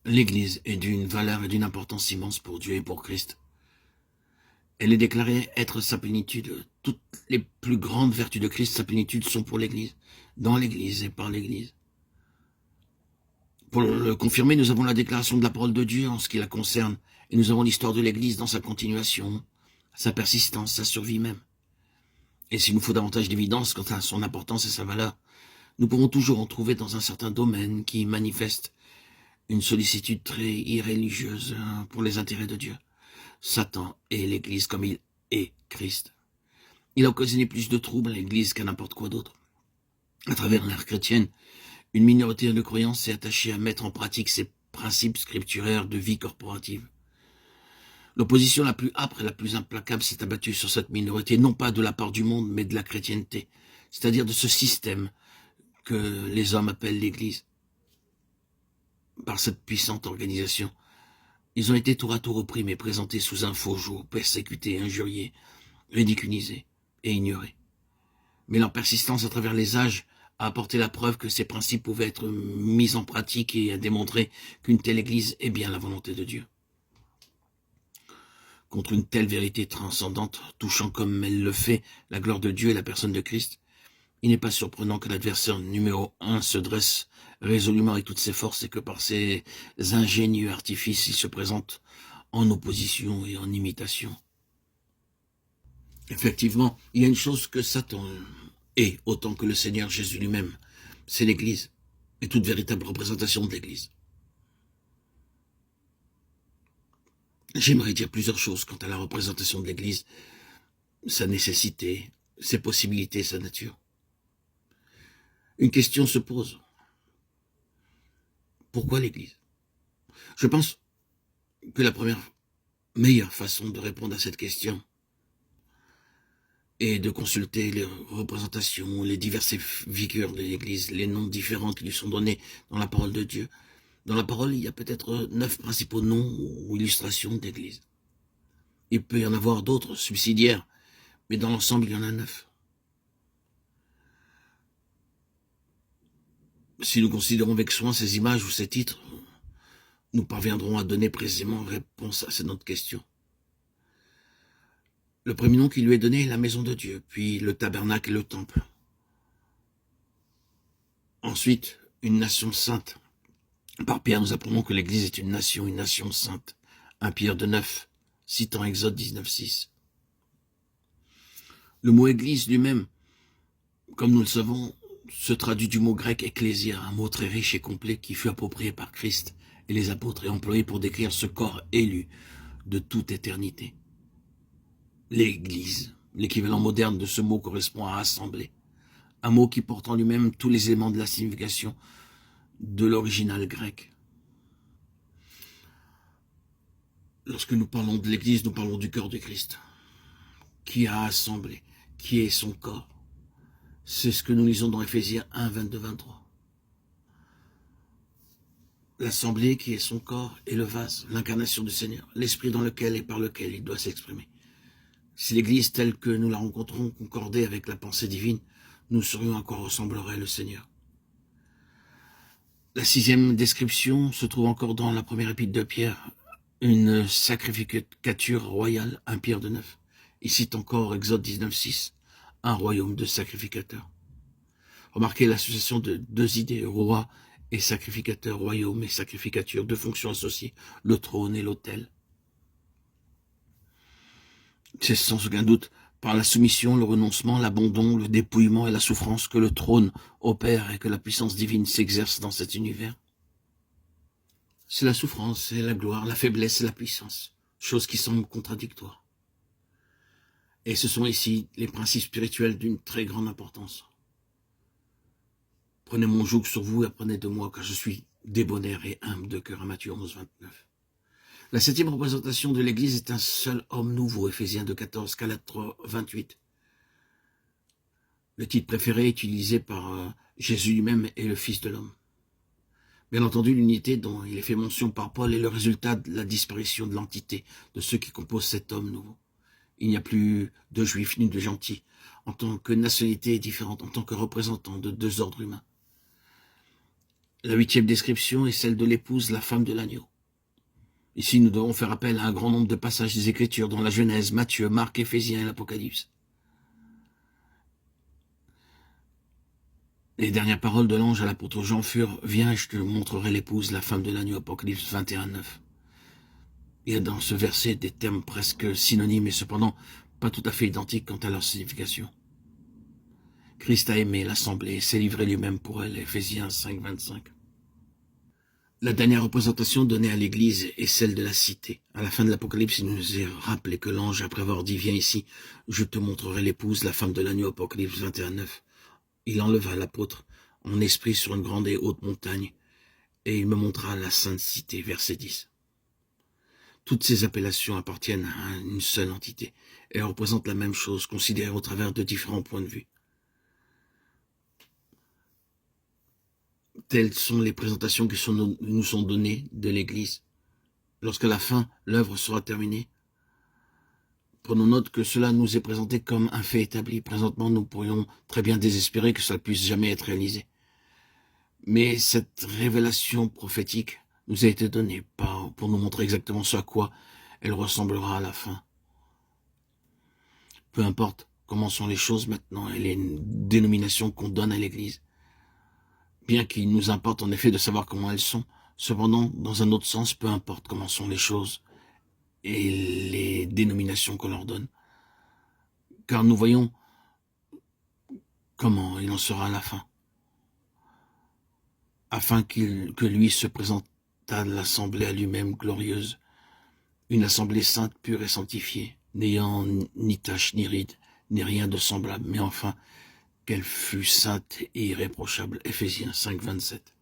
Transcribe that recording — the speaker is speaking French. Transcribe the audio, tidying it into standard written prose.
L'Église est d'une valeur et d'une importance immense pour Dieu et pour Christ. Elle est déclarée être sa plénitude. Toutes les plus grandes vertus de Christ, sa plénitude, sont pour l'Église, dans l'Église et par l'Église. Pour le confirmer, nous avons la déclaration de la parole de Dieu en ce qui la concerne, et nous avons l'histoire de l'Église dans sa continuation, sa persistance, sa survie même. Et s'il nous faut davantage d'évidence quant à son importance et sa valeur, nous pourrons toujours en trouver dans un certain domaine qui manifeste une sollicitude très irreligieuse pour les intérêts de Dieu. Satan est l'Église comme il est Christ. Il a occasionné plus de troubles à l'Église qu'à n'importe quoi d'autre. À travers l'ère chrétienne, une minorité de croyants s'est attachée à mettre en pratique ces principes scripturaires de vie corporative. L'opposition la plus âpre et la plus implacable s'est abattue sur cette minorité, non pas de la part du monde, mais de la chrétienté, c'est-à-dire de ce système que les hommes appellent l'Église. Par cette puissante organisation, ils ont été tour à tour opprimés, présentés sous un faux jour, persécutés, injuriés, ridiculisés et ignorés. Mais leur persistance à travers les âges a apporté la preuve que ces principes pouvaient être mis en pratique et a démontré qu'une telle Église est bien la volonté de Dieu. Contre une telle vérité transcendante, touchant comme elle le fait la gloire de Dieu et la personne de Christ, il n'est pas surprenant que l'adversaire numéro 1 se dresse résolument avec toutes ses forces et que par ses ingénieux artifices, il se présente en opposition et en imitation. Effectivement, il y a une chose que Satan est autant que le Seigneur Jésus lui-même, c'est l'Église et toute véritable représentation de l'Église. J'aimerais dire plusieurs choses quant à la représentation de l'Église, sa nécessité, ses possibilités, sa nature. Une question se pose. Pourquoi l'Église? Je pense que la meilleure façon de répondre à cette question est de consulter les représentations, les diverses figures de l'Église, les noms différents qui lui sont donnés dans la parole de Dieu. Dans la parole, il y a peut-être 9 principaux noms ou illustrations d'Église. Il peut y en avoir d'autres, subsidiaires, mais dans l'ensemble, il y en a 9. Si nous considérons avec soin ces images ou ces titres, nous parviendrons à donner précisément réponse à cette question. Le premier nom qui lui est donné est la maison de Dieu, puis le tabernacle et le temple. Ensuite, une nation sainte. Par Pierre, nous apprenons que l'Église est une nation sainte. 1 Pierre 2,9, citant Exode 19,6. Le mot Église lui-même, comme nous le savons, se traduit du mot grec ecclésia, un mot très riche et complet qui fut approprié par Christ et les apôtres et employé pour décrire ce corps élu de toute éternité. L'Église, l'équivalent moderne de ce mot, correspond à assemblée, un mot qui porte en lui-même tous les éléments de la signification de l'original grec. Lorsque nous parlons de l'Église, nous parlons du corps de Christ, qui a assemblé, qui est son corps. C'est ce que nous lisons dans Éphésiens 1, 22, 23. L'assemblée qui est son corps est le vase, l'incarnation du Seigneur, l'esprit dans lequel et par lequel il doit s'exprimer. Si l'Église telle que nous la rencontrons concordait avec la pensée divine, nous saurions à quoi ressemblerait le Seigneur. La 6e description se trouve encore dans la première épître de Pierre, une sacrificature royale, 1 Pierre 2,9. Il cite encore Exode 19,6, un royaume de sacrificateurs. Remarquez l'association de 2 idées, roi et sacrificateur, royaume et sacrificature, 2 fonctions associées, le trône et l'autel. C'est sans aucun doute par la soumission, le renoncement, l'abandon, le dépouillement et la souffrance que le trône opère et que la puissance divine s'exerce dans cet univers. C'est la souffrance, c'est la gloire, la faiblesse et la puissance, choses qui semblent contradictoires. Et ce sont ici les principes spirituels d'une très grande importance. Prenez mon joug sur vous et apprenez de moi, car je suis débonnaire et humble de cœur, à Matthieu 11, 29. La 7e représentation de l'Église est un seul homme nouveau, Éphésiens 2, 14, Galates 3, 28. Le titre préféré utilisé par Jésus lui-même est le Fils de l'homme. Bien entendu, l'unité dont il est fait mention par Paul est le résultat de la disparition de l'entité de ceux qui composent cet homme nouveau. Il n'y a plus de juifs ni de gentils, en tant que nationalité différente, en tant que représentants de 2 ordres humains. La 8e description est celle de l'épouse, la femme de l'agneau. Ici, nous devons faire appel à un grand nombre de passages des Écritures, dont la Genèse, Matthieu, Marc, Éphésiens et l'Apocalypse. Les dernières paroles de l'ange à l'apôtre Jean furent « Viens, je te montrerai l'épouse, la femme de l'agneau » Apocalypse 21, 9. Il y a dans ce verset des termes presque synonymes et cependant pas tout à fait identiques quant à leur signification. Christ a aimé l'assemblée et s'est livré lui-même pour elle, Éphésiens 5, 25. La dernière représentation donnée à l'Église est celle de la cité. À la fin de l'Apocalypse, il nous est rappelé que l'ange, après avoir dit « Viens ici, je te montrerai l'épouse, la femme de l'agneau » Apocalypse 21, 9. Il enleva l'apôtre en esprit sur une grande et haute montagne, et il me montra la sainte cité, verset 10. Toutes ces appellations appartiennent à une seule entité. Elles représentent la même chose, considérée au travers de différents points de vue. Telles sont les présentations qui nous sont données de l'Église. Lorsqu'à la fin, l'œuvre sera terminée, prenons note que cela nous est présenté comme un fait établi. Présentement, nous pourrions très bien désespérer que cela puisse jamais être réalisé. Mais cette révélation prophétique nous a été donnée pour nous montrer exactement ce à quoi elle ressemblera à la fin. Peu importe comment sont les choses maintenant et les dénominations qu'on donne à l'Église, bien qu'il nous importe en effet de savoir comment elles sont, cependant, dans un autre sens, peu importe comment sont les choses et les dénominations qu'on leur donne, car nous voyons comment il en sera à la fin, afin que lui se présente à l'assemblée à lui-même glorieuse, une assemblée sainte, pure et sanctifiée, n'ayant ni tache, ni ride, ni rien de semblable, mais enfin, qu'elle fût sainte et irréprochable. Éphésiens 5, 27.